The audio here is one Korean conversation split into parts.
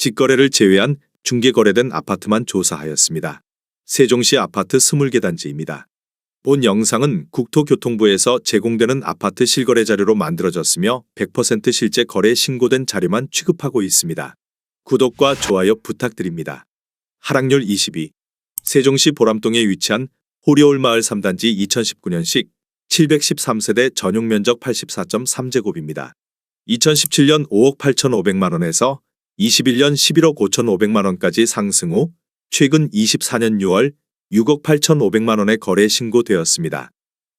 직거래를 제외한 중개거래된 아파트만 조사하였습니다. 세종시 아파트 20개 단지입니다. 본 영상은 국토교통부에서 제공되는 아파트 실거래 자료로 만들어졌으며 100% 실제 거래 신고된 자료만 취급하고 있습니다. 구독과 좋아요 부탁드립니다. 하락률 22. 세종시 보람동에 위치한 호리올마을 3단지 2019년식 713세대 전용면적 84.3제곱입니다. 2017년 5억 8,500만원에서 21년 11억 5,500만원까지 상승 후 최근 24년 6월 6억 8,500만원에 거래 신고되었습니다.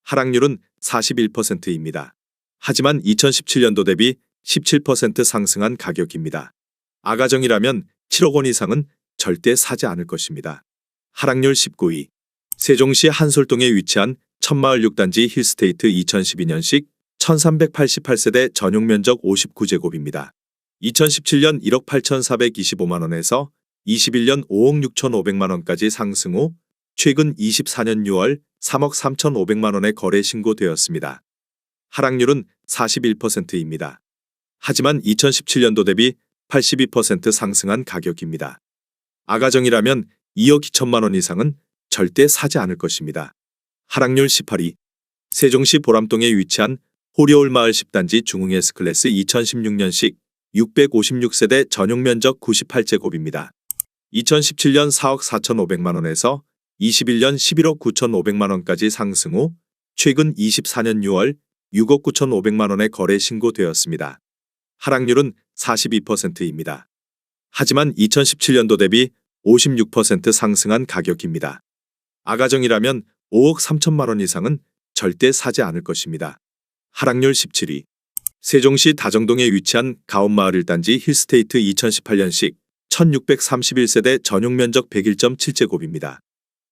하락률은 41%입니다. 하지만 2017년도 대비 17% 상승한 가격입니다. 아가정이라면 7억 원 이상은 절대 사지 않을 것입니다. 하락률 19위. 세종시 한솔동에 위치한 천마을 6단지 힐스테이트 2012년식 1388세대 전용면적 59제곱입니다. 2017년 1억 8,425만원에서 21년 5억 6,500만원까지 상승 후 최근 24년 6월 3억 3,500만원에 거래 신고되었습니다. 하락률은 41%입니다. 하지만 2017년도 대비 82% 상승한 가격입니다. 아가정이라면 2억 2천만원 이상은 절대 사지 않을 것입니다. 하락률 18위. 세종시 보람동에 위치한 호리올마을 10단지 중흥 S클래스 2016년식 656세대 전용면적 98제곱입니다. 2017년 4억 4,500만원에서 21년 11억 9,500만원까지 상승 후 최근 24년 6월 6억 9,500만원에 거래 신고되었습니다. 하락률은 42%입니다. 하지만 2017년도 대비 56% 상승한 가격입니다. 아가정이라면 5억 3천만원 이상은 절대 사지 않을 것입니다. 하락률 17위. 세종시 다정동에 위치한 가온마을 1단지 힐스테이트 2018년식 1631세대 전용면적 101.7제곱입니다.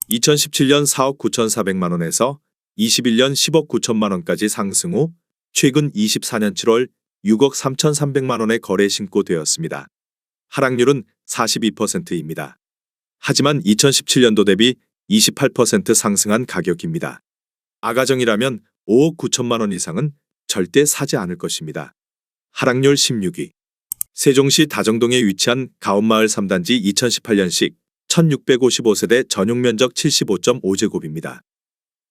2017년 4억 9,400만원에서 21년 10억 9천만원까지 상승 후 최근 24년 7월 6억 3,300만원에 거래 신고되었습니다. 하락률은 42%입니다. 하지만 2017년도 대비 28% 상승한 가격입니다. 아가정이라면 5억 9천만원 이상은 절대 사지 않을 것입니다. 하락률 16위. 세종시 다정동에 위치한 가온마을 3단지 2018년식 1655세대 전용면적 75.5제곱입니다.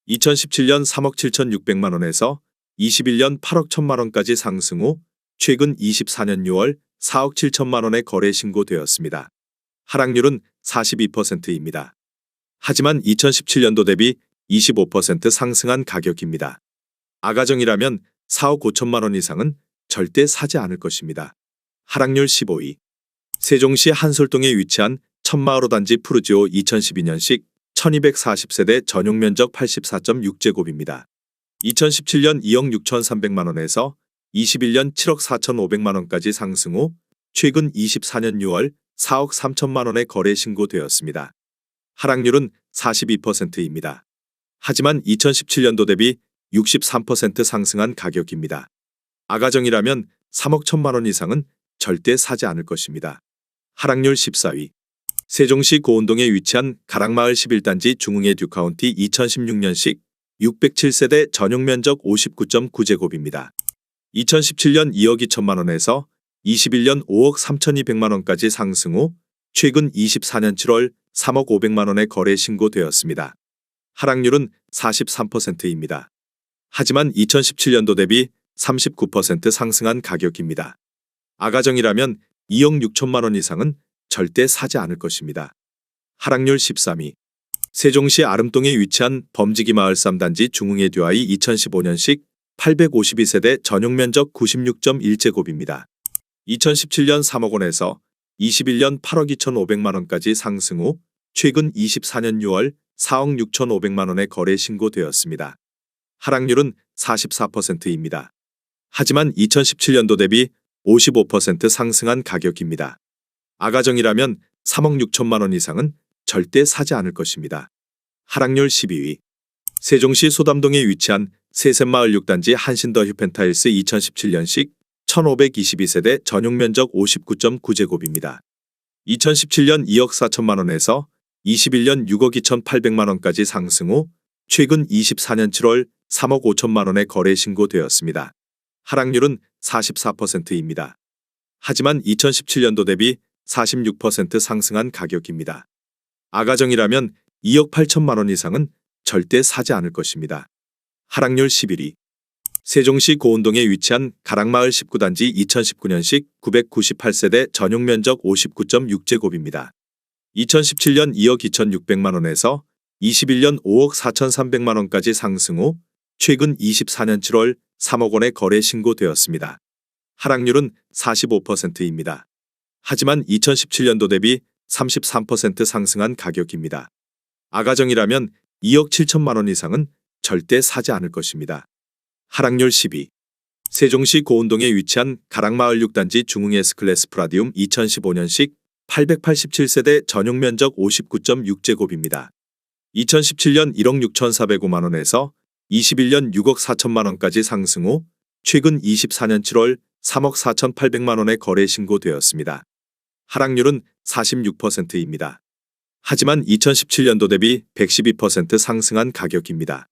2017년 3억 7,600만원에서 21년 8억 1천만원까지 상승 후 최근 24년 6월 4억 7천만원에 거래 신고되었습니다. 하락률은 42%입니다. 하지만 2017년도 대비 25% 상승한 가격입니다. 아가정이라면 4억 5천만원 이상은 절대 사지 않을 것입니다. 하락률 15위. 세종시 한솔동에 위치한 천마을 5단지 푸르지오 2012년식 1240세대 전용면적 84.6제곱입니다. 2017년 2억 6,300만원에서 21년 7억 4,500만원까지 상승 후 최근 24년 6월 4억 3천만원에 거래 신고되었습니다. 하락률은 42%입니다. 하지만 2017년도 대비 63% 상승한 가격입니다. 아가정이라면 3억 1천만원 이상은 절대 사지 않을 것입니다. 하락률 14위. 세종시 고운동에 위치한 가락마을 11단지 중흥의 듀카운티 2016년식 607세대 전용면적 59.9제곱입니다. 2017년 2억 2천만원에서 21년 5억 3,200만원까지 상승 후 최근 24년 7월 3억 500만원에 거래 신고되었습니다. 하락률은 43%입니다. 하지만 2017년도 대비 39% 상승한 가격입니다. 아가정이라면 2억 6천만원 이상은 절대 사지 않을 것입니다. 하락률 13위. 세종시 아름동에 위치한 범지기 마을 3단지 중흥의 듀아이 2015년식 852세대 전용면적 96.1제곱입니다. 2017년 3억 원에서 21년 8억 2,500만원까지 상승 후 최근 24년 6월 4억 6,500만원에 거래 신고되었습니다. 하락률은 44%입니다. 하지만 2017년도 대비 55% 상승한 가격입니다. 아가정이라면 3억 6천만원 이상은 절대 사지 않을 것입니다. 하락률 12위. 세종시 소담동에 위치한 세샘마을 6단지 한신더 휴펜타일스 2017년식 1522세대 전용면적 59.9제곱입니다. 2017년 2억 4천만원에서 21년 6억 2,800만원까지 상승 후 최근 24년 7월 3억 5천만원에 거래 신고되었습니다. 하락률은 44%입니다. 하지만 2017년도 대비 46% 상승한 가격입니다. 아가정이라면 2억 8천만 원 이상은 절대 사지 않을 것입니다. 하락률 11위. 세종시 고운동에 위치한 가락마을 19단지 2019년식 998세대 전용 면적 59.6제곱입니다. 2017년 2억 2,600만 원에서 21년 5억 4,300만 원까지 상승 후 최근 24년 7월 3억 원에 거래 신고되었습니다. 하락률은 45%입니다. 하지만 2017년도 대비 33% 상승한 가격입니다. 아가정이라면 2억 7천만 원 이상은 절대 사지 않을 것입니다. 하락률 10위. 세종시 고운동에 위치한 가락마을 6단지 중흥 S클래스 프라디움 2015년식 887세대 전용 면적 59.6제곱입니다. 2017년 1억 6,405만 원에서 21년 6억 4천만 원까지 상승 후 최근 24년 7월 3억 4,800만 원에 거래 신고되었습니다. 하락률은 46%입니다. 하지만 2017년도 대비 112% 상승한 가격입니다.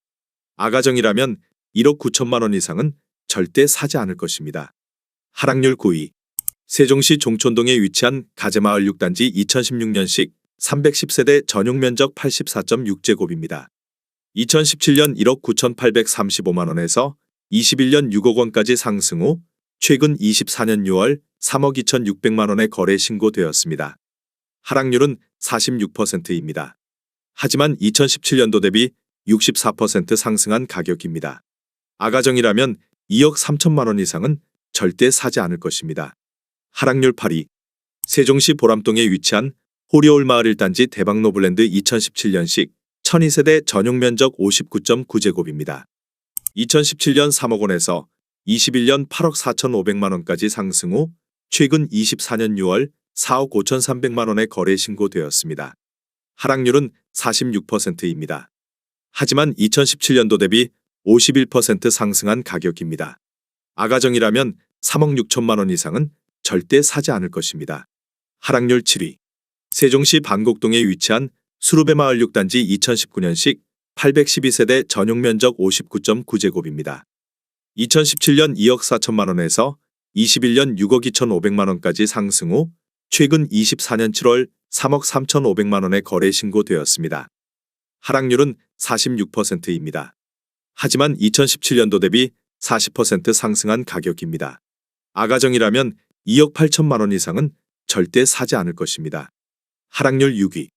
아가정이라면 1억 9천만 원 이상은 절대 사지 않을 것입니다. 하락률 9위. 세종시 종촌동에 위치한 가재마을 6단지 2016년식 310세대 전용 면적 84.6제곱입니다. 2017년 1억 9,835만 원에서 21년 6억 원까지 상승 후 최근 24년 6월 3억 2,600만 원에 거래 신고되었습니다. 하락률은 46%입니다. 하지만 2017년도 대비 64% 상승한 가격입니다. 아가정이라면 2억 3천만 원 이상은 절대 사지 않을 것입니다. 하락률 8위. 세종시 보람동에 위치한 호리올 마을 1단지 대박노블랜드 2017년식 1200세대 전용 면적 59.9제곱입니다. 2017년 3억 원에서 21년 8억 4,500만 원까지 상승 후 최근 24년 6월 4억 5,300만 원에 거래 신고되었습니다. 하락률은 46%입니다. 하지만 2017년도 대비 51% 상승한 가격입니다. 아가정이라면 3억 6천만 원 이상은 절대 사지 않을 것입니다. 하락률 7위. 세종시 반곡동에 위치한 수루베마을 6단지 2019년식 812세대 전용 면적 59.9제곱입니다. 2017년 2억 4천만 원에서 21년 6억 2,500만 원까지 상승 후 최근 24년 7월 3억 3,500만 원에 거래 신고되었습니다. 하락률은 46%입니다. 하지만 2017년도 대비 40% 상승한 가격입니다. 아가정이라면 2억 8천만 원 이상은 절대 사지 않을 것입니다. 하락률 6위.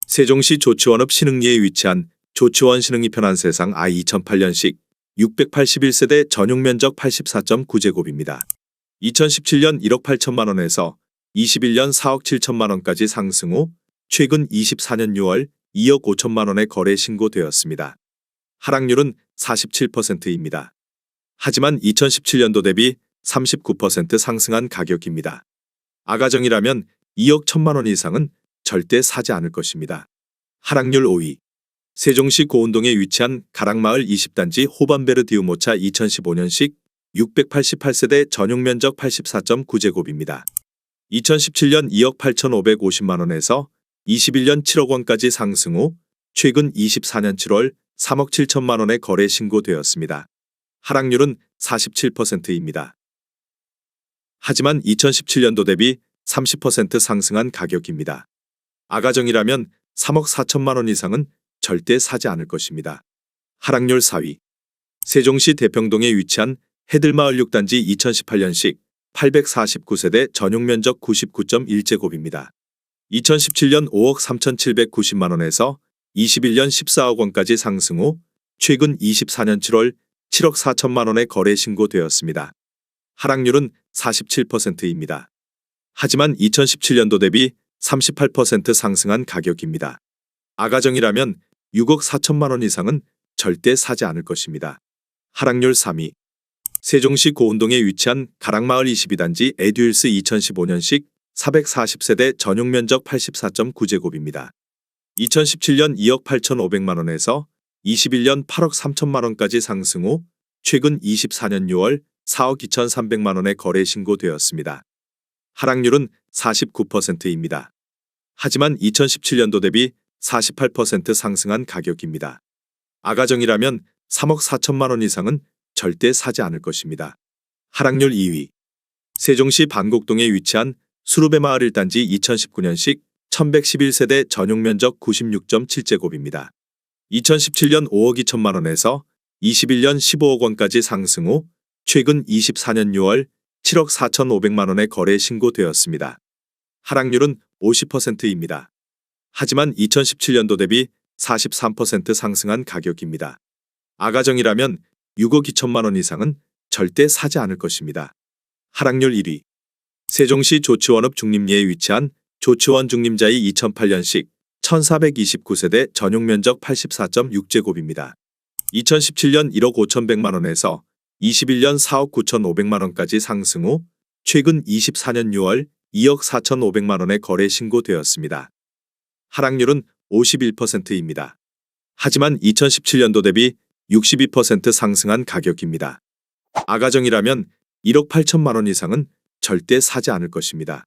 세종시 조치원읍 신흥리에 위치한 조치원 신흥리 편안세상 I 2008년식 681세대 전용 면적 84.9제곱입니다. 2017년 1억 8천만 원에서 21년 4억 7천만 원까지 상승 후 최근 24년 6월 2억 5천만 원에 거래 신고되었습니다. 하락률은 47%입니다. 하지만 2017년도 대비 39% 상승한 가격입니다. 아가정이라면 2억 1천만 원 이상은 절대 사지 않을 것입니다. 하락률 5위. 세종시 고운동에 위치한 가락마을 20단지 호반베르디우모차 2015년식 688세대 전용 면적 84.9제곱입니다. 2017년 2억 8,550만 원에서 21년 7억 원까지 상승 후 최근 24년 7월 3억 7천만 원에 거래 신고되었습니다. 하락률은 47%입니다. 하지만 2017년도 대비 30% 상승한 가격입니다. 아가정이라면 3억 4천만 원 이상은 절대 사지 않을 것입니다. 하락률 4위. 세종시 대평동에 위치한 해들마을 6단지 2018년식 849세대 전용 면적 99.1제곱입니다. 2017년 5억 3,790만 원에서 21년 14억 원까지 상승 후 최근 24년 7월 7억 4천만 원에 거래 신고되었습니다. 하락률은 47%입니다. 하지만 2017년도 대비 38% 상승한 가격입니다. 아가정이라면 6억 4천만 원 이상은 절대 사지 않을 것입니다. 하락률 3위. 세종시 고운동에 위치한 가락마을 22단지 에듀힐스 2015년식 440세대 전용 면적 84.9제곱입니다. 2017년 2억 8,500만 원에서 21년 8억 3천만 원까지 상승 후 최근 24년 6월 4억 2,300만 원에 거래 신고되었습니다. 하락률은 49%입니다. 하지만 2017년도 대비 48% 상승한 가격입니다. 아가정이라면 3억 4천만 원 이상은 절대 사지 않을 것입니다. 하락률 2위. 세종시 반곡동에 위치한 수루베마을 1단지 2019년식 1111세대 전용 면적 96.7제곱입니다. 2017년 5억 2천만 원에서 21년 15억 원까지 상승 후 최근 24년 6월 7억 4,500만 원에 거래 신고되었습니다. 하락률은 50%입니다. 하지만 2017년도 대비 43% 상승한 가격입니다. 아가정이라면 6억 2천만 원 이상은 절대 사지 않을 것입니다. 하락률 1위. 세종시 조치원읍 중림리에 위치한 조치원 중림자이 2008년식 1429세대 전용 면적 84.6제곱입니다. 2017년 1억 5,100만 원에서 21년 4억 9,500만 원까지 상승 후 최근 24년 6월 2억 4,500만 원에 거래 신고되었습니다. 하락률은 51%입니다. 하지만 2017년도 대비 62% 상승한 가격입니다. 아가정이라면 1억 8천만 원 이상은 절대 사지 않을 것입니다.